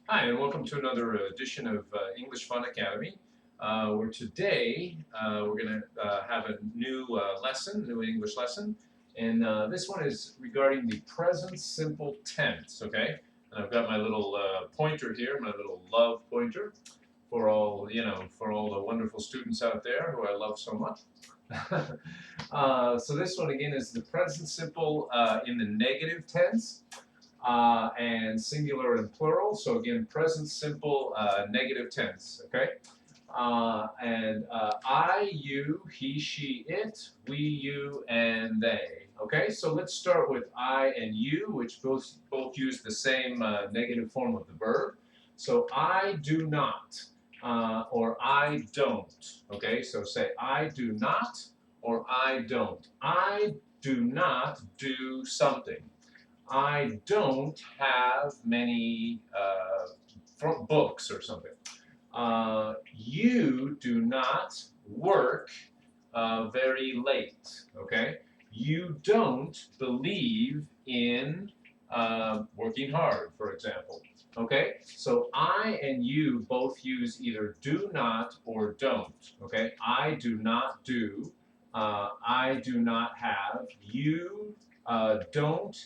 Hi, and welcome to another edition of English Fun Academy, where today we're going to have a new new English lesson, and this one is regarding the present simple tense, okay? And I've got my little pointer here, my little love pointer, for all, for all the wonderful students out there who I love so much. So this one again is the present simple in the negative tense and singular and plural. So again, present simple, negative tense, okay? I, you, he, she, it, we, you, and they. Okay, so let's start with I and you, which both use the same negative form of the verb. So I do not, or I don't. Okay, so say I do not, or I don't. I do not do something. I don't have many books or something. You do not work very late. Okay? You don't believe in working hard, for example. Okay? So I and you both use either do not or don't. Okay? I do not do. I do not have. You don't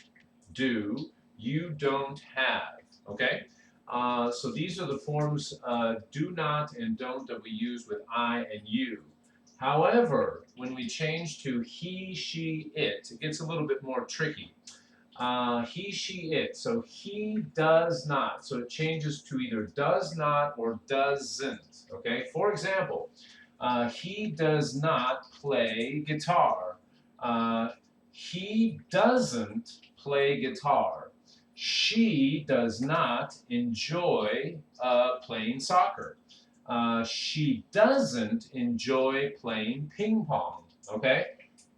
do. You don't have. Okay? So these are the forms do not and don't that we use with I and you. However, when we change to he, she, it gets a little bit more tricky. He, she, it. So he does not. So it changes to either does not or doesn't. Okay. For example, he does not play guitar. Uh, he doesn't play guitar. She does not enjoy playing soccer. She doesn't enjoy playing ping pong. Okay?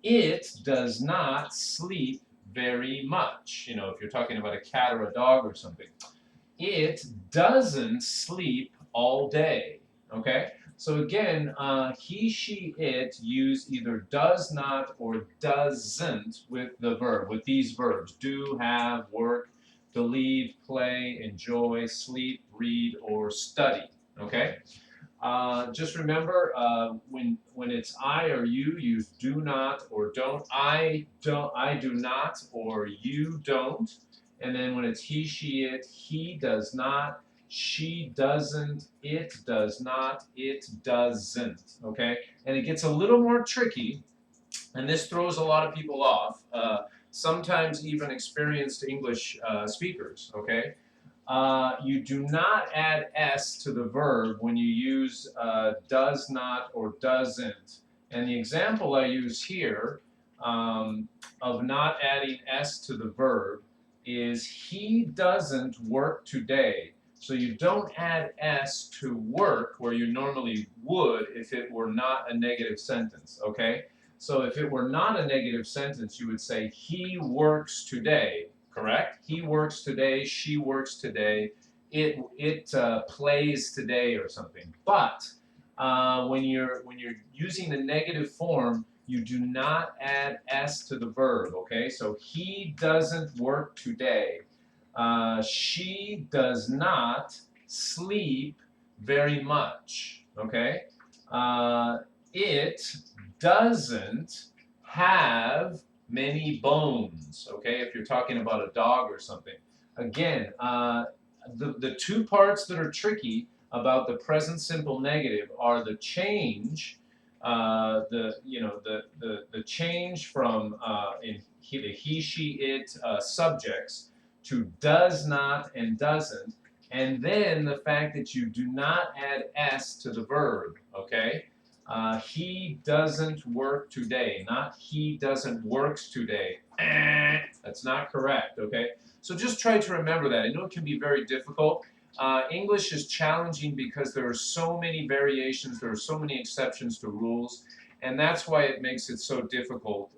It does not sleep very much. You know, if you're talking about a cat or a dog or something. It doesn't sleep all day. Okay? So again, he, she, it use either does not or doesn't with the verb, with these verbs do, have, work, believe, play, enjoy, sleep, read, or study. Okay? Just remember when it's I or you, use do not or don't. I do not or you don't. And then when it's he, she, it, he does not, she doesn't, it does not, it doesn't. Okay, and it gets a little more tricky, and this throws a lot of people off. Sometimes even experienced English speakers. Okay, you do not add s to the verb when you use does not or doesn't. And the example I use here of not adding s to the verb is he doesn't work today. So you don't add s to work where you normally would if it were not a negative sentence, okay? So if it were not a negative sentence, you would say he works today, correct? He works today, she works today, it plays today or something. But when you're using the negative form, you do not add s to the verb. Okay, so he doesn't work today. She does not sleep very much. Okay, it doesn't have many bones. Okay, if you're talking about a dog or something. Again, the two parts that are tricky about the present simple negative are the change, the change from the he, she, it subjects to does not and doesn't, and then the fact that you do not add s to the verb. Okay, he doesn't work today, not he doesn't works today. That's not correct. Okay, so just try to remember that. I know it can be very difficult. English is challenging because there are so many variations, there are so many exceptions to rules, and that's why it makes it so difficult,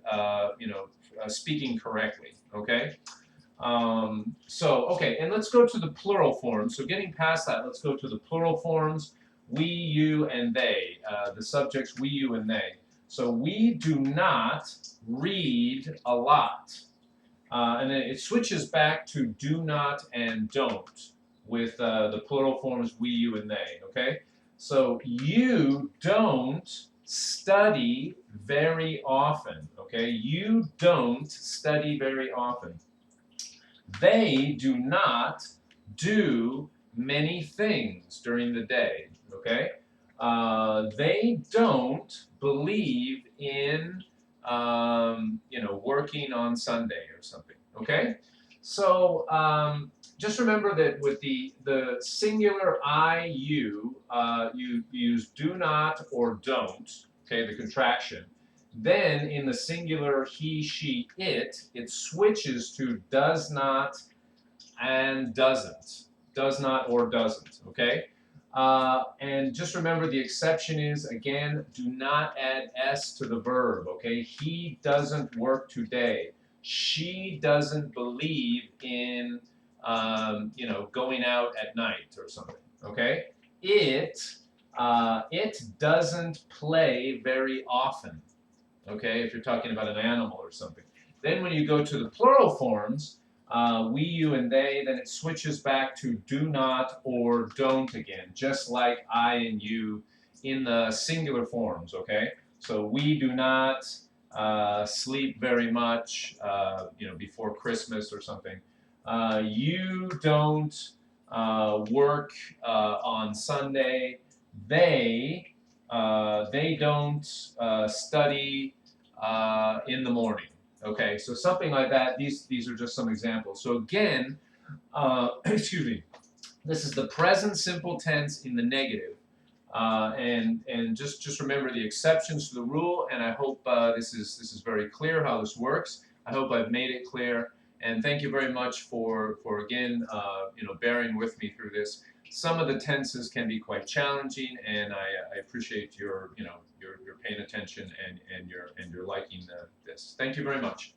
speaking correctly, okay? Okay, and let's go to the plural forms. So getting past that, let's go to the plural forms, we, you, and they, the subjects we, you, and they. So we do not read a lot. And then it switches back to do not and don't. with the plural forms we, you, and they, okay? So you don't study very often, okay? You don't study very often. They do not do many things during the day, okay? They don't believe in, working on Sunday or something, okay? So just remember that with the singular I, you use do not or don't, okay, the contraction. Then in the singular he, she, it switches to does not and doesn't. Does not or doesn't, okay? And just remember the exception is, again, do not add S to the verb, okay? He doesn't work today. She doesn't believe in, going out at night or something, okay? It doesn't play very often, okay, if you're talking about an animal or something. Then when you go to the plural forms, we, you, and they, then it switches back to do not or don't again, just like I and you in the singular forms, okay? So we do not sleep very much, before Christmas or something. You don't work on Sunday. They don't study in the morning. Okay, so something like that. These are just some examples. So again, excuse me. This is the present simple tense in the negative, and just remember the exceptions to the rule. And I hope this is very clear how this works. I hope I've made it clear. And thank you very much for again bearing with me through this. Some of the tenses can be quite challenging, and I appreciate your your paying attention and your liking this. Thank you very much.